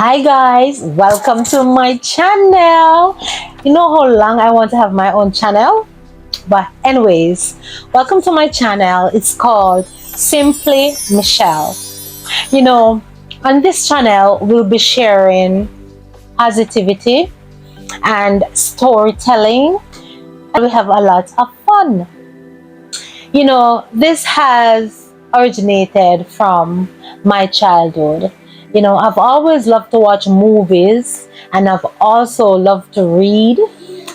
Hi guys, welcome to my channel. You know how long I want to have my own channel? But anyways, welcome to my channel. It's called Simply Michelle. You know, on this channel we'll be sharing positivity and storytelling, and we have a lot of fun. This has originated from my childhood. I've always loved to watch movies, and I've also loved to read.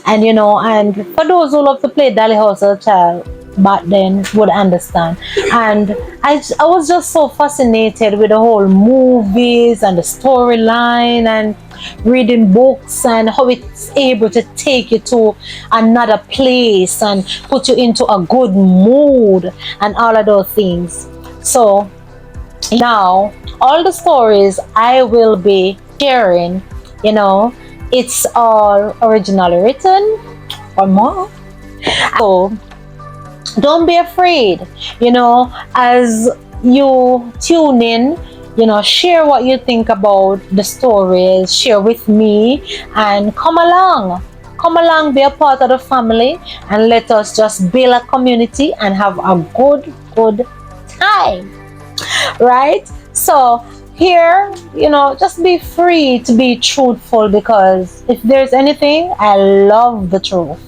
And for those who love to play Dolly House as a child back then would understand. And I was just so fascinated with the whole movies and the storyline and reading books and how it's able to take you to another place and put you into a good mood and all of those things. So now all the stories I will be sharing, it's all originally written or more. So don't be afraid, as you tune in, share what you think about the stories, share with me, and come along, be a part of the family, and let us just build a community and have a good time, right? So here, just be free to be truthful, because if there's anything, I love the truth,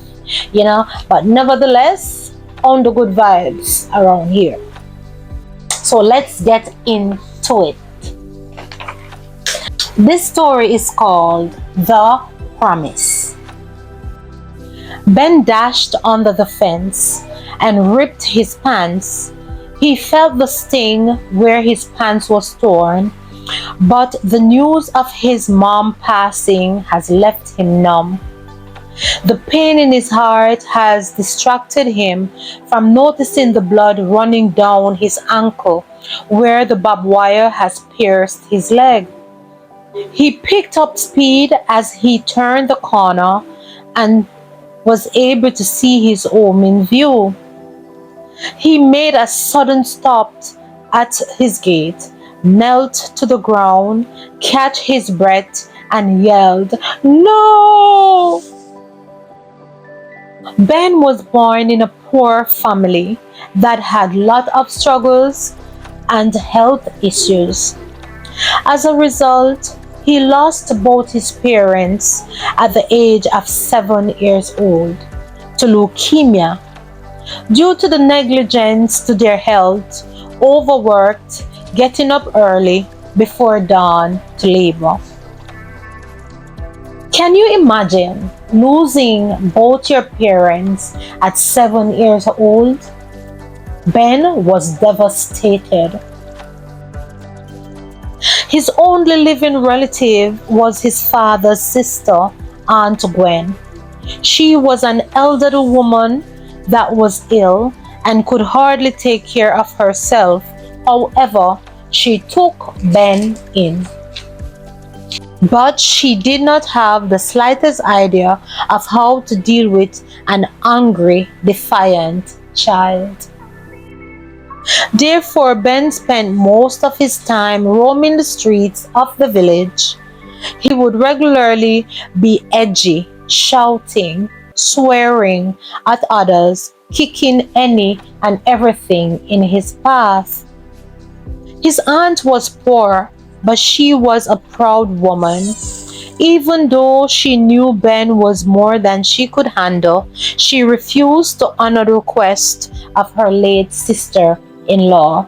but nevertheless, on the good vibes around here. So let's get into it. This story is called The Promise. Ben dashed under the fence and ripped his pants. He felt the sting where his pants was torn, but the news of his mom passing has left him numb. The pain in his heart has distracted him from noticing the blood running down his ankle where the barbed wire has pierced his leg. He picked up speed as he turned the corner and was able to see his home in view. He made a sudden stop at his gate, knelt to the ground, caught his breath, and yelled, "No!" Ben was born in a poor family that had lots of struggles and health issues. As a result, he lost both his parents at the age of 7 years old to leukemia due to the negligence to their health, overworked, getting up early before dawn to labor. Can you imagine losing both your parents at 7 years old? Ben was devastated. His only living relative was his father's sister, Aunt Gwen. She was an elderly woman that was ill and could hardly take care of herself. However, she took Ben in. But she did not have the slightest idea of how to deal with an angry, defiant child. Therefore, Ben spent most of his time roaming the streets of the village. He would regularly be edgy, shouting, swearing at others, kicking any and everything in his path. His aunt was poor, but she was a proud woman. Even though she knew Ben was more than she could handle, she refused to honor the request of her late sister-in-law.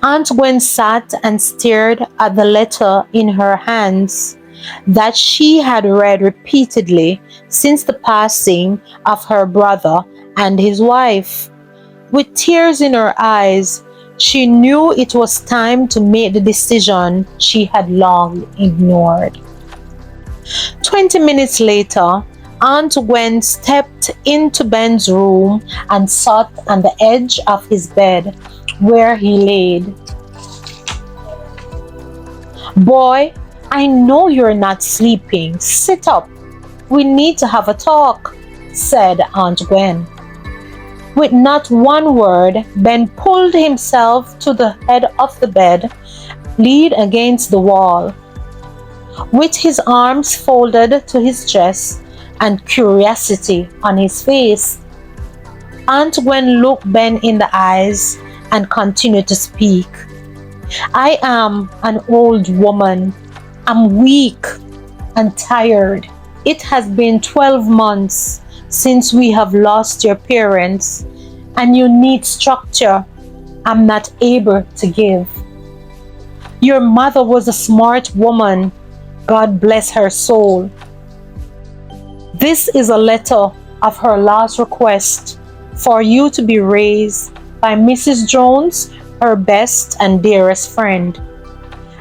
Aunt Gwen sat and stared at the letter in her hands that she had read repeatedly since the passing of her brother and his wife. With tears in her eyes, she knew it was time to make the decision she had long ignored. 20 minutes later, Aunt Gwen stepped into Ben's room and sat on the edge of his bed where he laid. "Boy, I know you're not sleeping. Sit up. We need to have a talk," said Aunt Gwen. With not one word, Ben pulled himself to the head of the bed leaned against the wall, with his arms folded to his chest and curiosity on his face. Aunt Gwen looked Ben in the eyes and continued to speak. I am an old woman. I'm weak and tired. It has been 12 months since we have lost your parents, and you need structure I'm not able to give. Your mother was a smart woman. God bless her soul. This is a letter of her last request for you to be raised by Mrs. Jones, her best and dearest friend,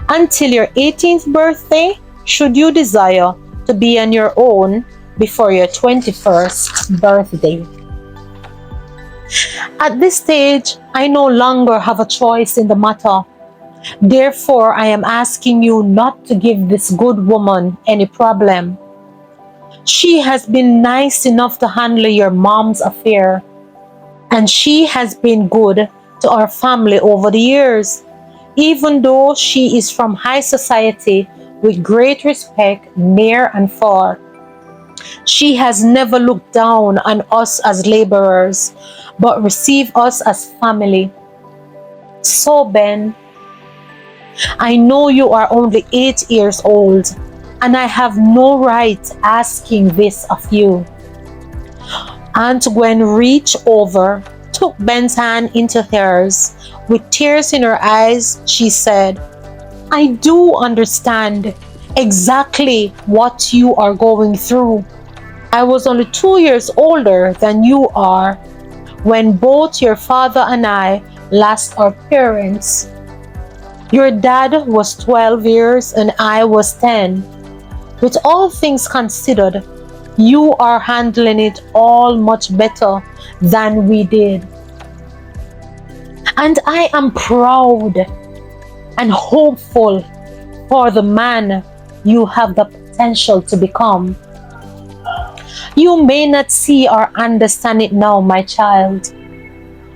until your 18th birthday, should you desire to be on your own before your 21st birthday. At this stage, I no longer have a choice in the matter. Therefore, I am asking you not to give this good woman any problem. She has been nice enough to handle your mom's affair, and she has been good to our family over the years. Even though she is from high society with great respect near and far, she has never looked down on us as laborers, but received us as family. So, Ben, I know you are only 8 years old, and I have no right asking this of you. Aunt Gwen reached over, took Ben's hand into hers. With tears in her eyes, she said, I do understand exactly what you are going through. I was only 2 years older than you are when both your father and I lost our parents. Your dad was 12 years and I was 10. With all things considered, you are handling it all much better than we did. And I am proud and hopeful for the man you have the potential to become. You may not see or understand it now, my child,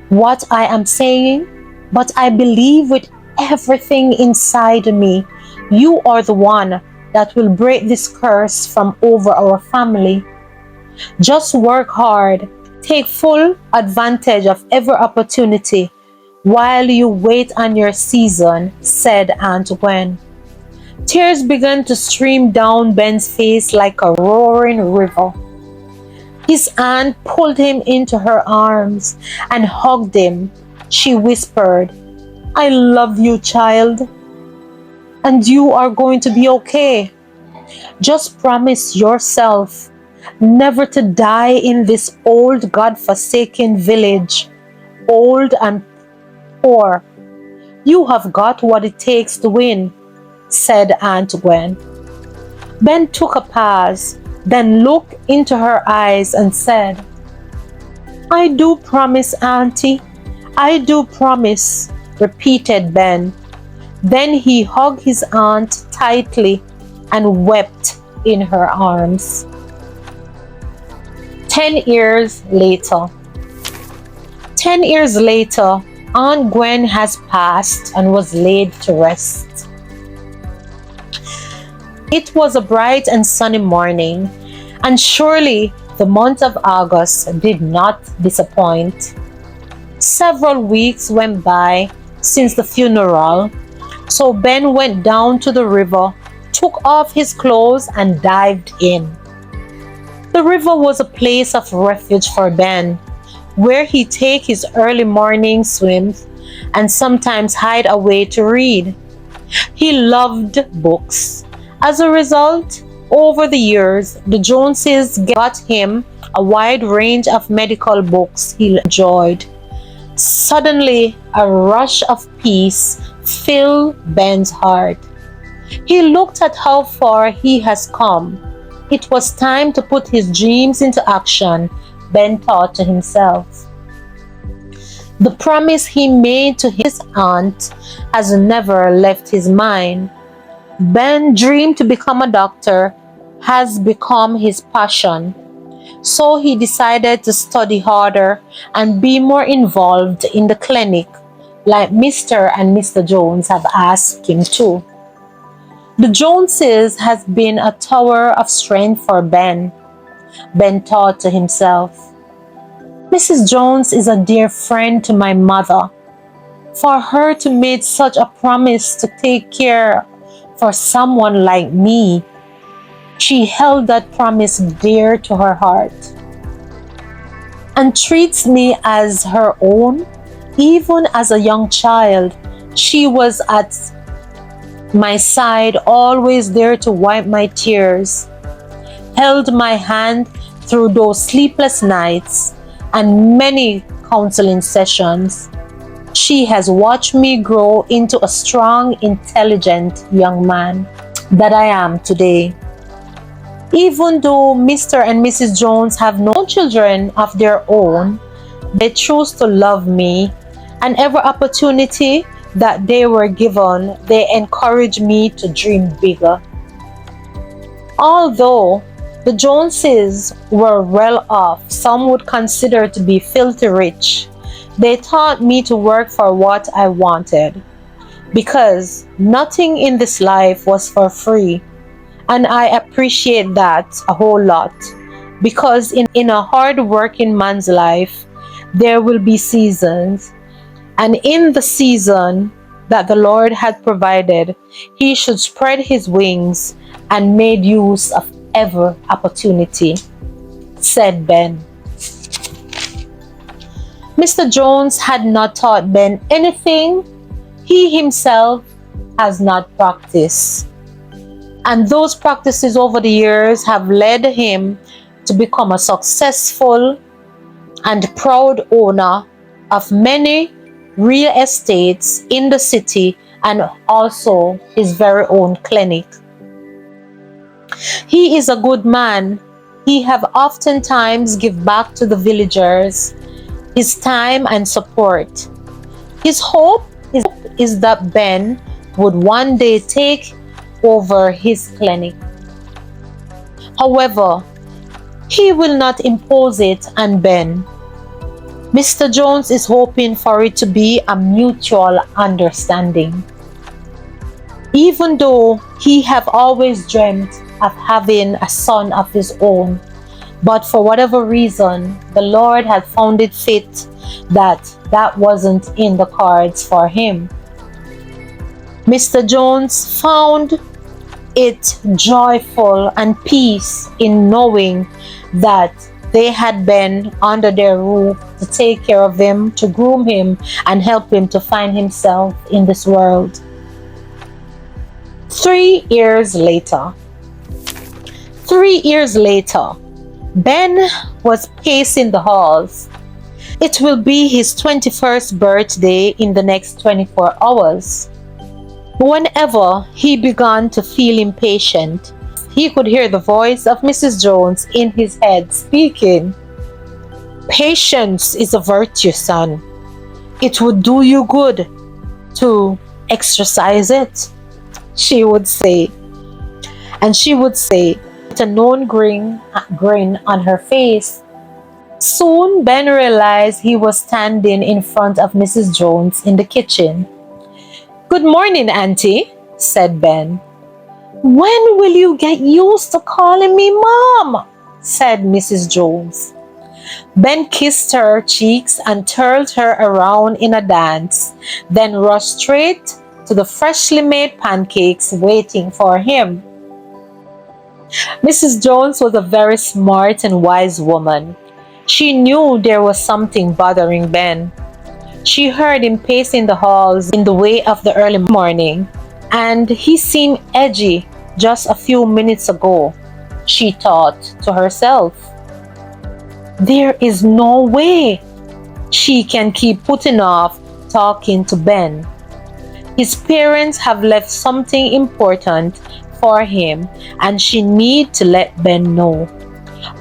what I am saying, but I believe with everything inside me, you are the one that will break this curse from over our family. Just work hard, take full advantage of every opportunity while you wait on your season, said Aunt Gwen. Tears began to stream down Ben's face like a roaring river. His aunt pulled him into her arms and hugged him. She whispered, I love you, child, and you are going to be okay. Just promise yourself never to die in this old God-forsaken village, old and poor. You have got what it takes to win, said Aunt Gwen. Ben took a pause, then looked into her eyes and said, I do promise, Auntie. I do promise, repeated Ben. Then he hugged his aunt tightly and wept in her arms. 10 years later. 10 years later, Aunt Gwen has passed and was laid to rest. It was a bright and sunny morning, and surely the month of August did not disappoint. Several weeks went by since the funeral, so Ben went down to the river, took off his clothes, and dived in. The river was a place of refuge for Ben, where he'd take his early morning swims and sometimes hide away to read. He loved books. As a result, over the years, the Joneses got him a wide range of medical books he enjoyed. Suddenly, a rush of peace filled Ben's heart. He looked at how far he has come. It was time to put his dreams into action, Ben thought to himself. The promise he made to his aunt has never left his mind. Ben dreamed to become a doctor, has become his passion. So he decided to study harder and be more involved in the clinic, like Mr. and Mr. Jones have asked him to. The Joneses has been a tower of strength for Ben. Ben thought to himself, Mrs. Jones is a dear friend to my mother. For her to make such a promise to take care for someone like me, she held that promise dear to her heart and treats me as her own. Even as a young child, she was at my side, always there to wipe my tears, held my hand through those sleepless nights and many counseling sessions. She has watched me grow into a strong, intelligent young man that I am today. Even though Mr. and Mrs. Jones have no children of their own, they chose to love me, and every opportunity that they were given, they encouraged me to dream bigger. Although the Joneses were well off, some would consider to be filthy rich, they taught me to work for what I wanted, because nothing in this life was for free. And I appreciate that a whole lot, because in a hard working man's life, there will be seasons. And in the season that the Lord had provided, he should spread his wings and made use of every opportunity, said Ben. Mr. Jones had not taught Ben anything he himself has not practiced. And those practices over the years have led him to become a successful and proud owner of many real estates in the city and also his very own clinic. He is a good man. He have oftentimes give back to the villagers his time and support. His hope is that Ben would one day take over his clinic. However, he will not impose it on Ben. Mr. Jones is hoping for it to be a mutual understanding. Even though he have always dreamt of having a son of his own, but for whatever reason, the Lord had found it fit that that wasn't in the cards for him. Mr. Jones found it joyful and peace in knowing that they had been under their roof to take care of him, to groom him, and help him to find himself in this world. 3 years later, 3 years later, Ben was pacing the halls. It will be his 21st birthday in the next 24 hours. Whenever he began to feel impatient, he could hear the voice of Mrs. Jones in his head speaking. Patience is a virtue, son. It would do you good to exercise it, she would say. And she would say, with a known grin on her face. Soon, Ben realized he was standing in front of Mrs. Jones in the kitchen. Good morning, Auntie, said Ben. When will you get used to calling me Mom? Said Mrs. Jones. Ben kissed her cheeks and twirled her around in a dance, then rushed straight to the freshly made pancakes waiting for him. Mrs. Jones was a very smart and wise woman. She knew there was something bothering Ben. She heard him pacing the halls in the way of the early morning, and he seemed edgy just a few minutes ago, she thought to herself. There is no way she can keep putting off talking to Ben. His parents have left something important for him, and she needs to let Ben know.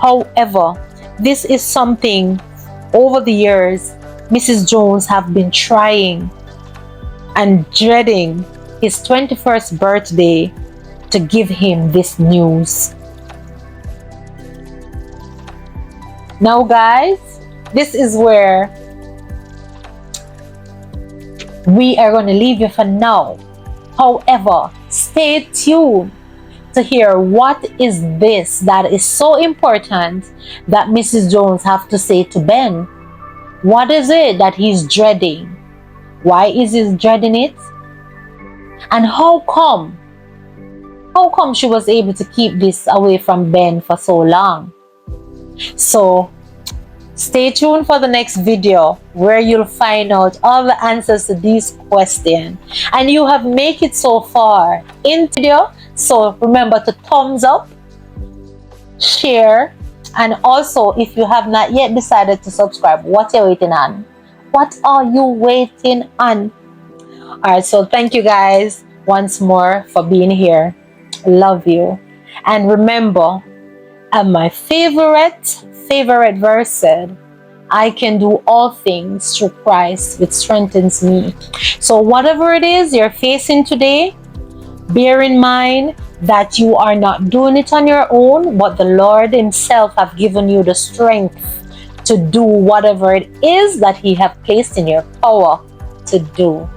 However, this is something over the years Mrs. Jones have been trying and dreading his 21st birthday to give him this news. Now guys, this is where We are going to leave you for now. However, stay tuned to hear what is this that is so important that Mrs. Jones have to say to Ben. What is it that he's dreading? Why is he dreading it? And how come? How come she was able to keep this away from Ben for so long? So stay tuned for the next video where you'll find out all the answers to these questions. And you have made it so far in the video. So remember to thumbs up, share, and also if you have not yet decided to subscribe, what are you waiting on? What are you waiting on? Alright, so thank you guys once more for being here. Love you. And remember, my favorite verse said, I can do all things through Christ which strengthens me. So whatever it is you're facing today, bear in mind that you are not doing it on your own, but the Lord himself have given you the strength to do whatever it is that he have placed in your power to do.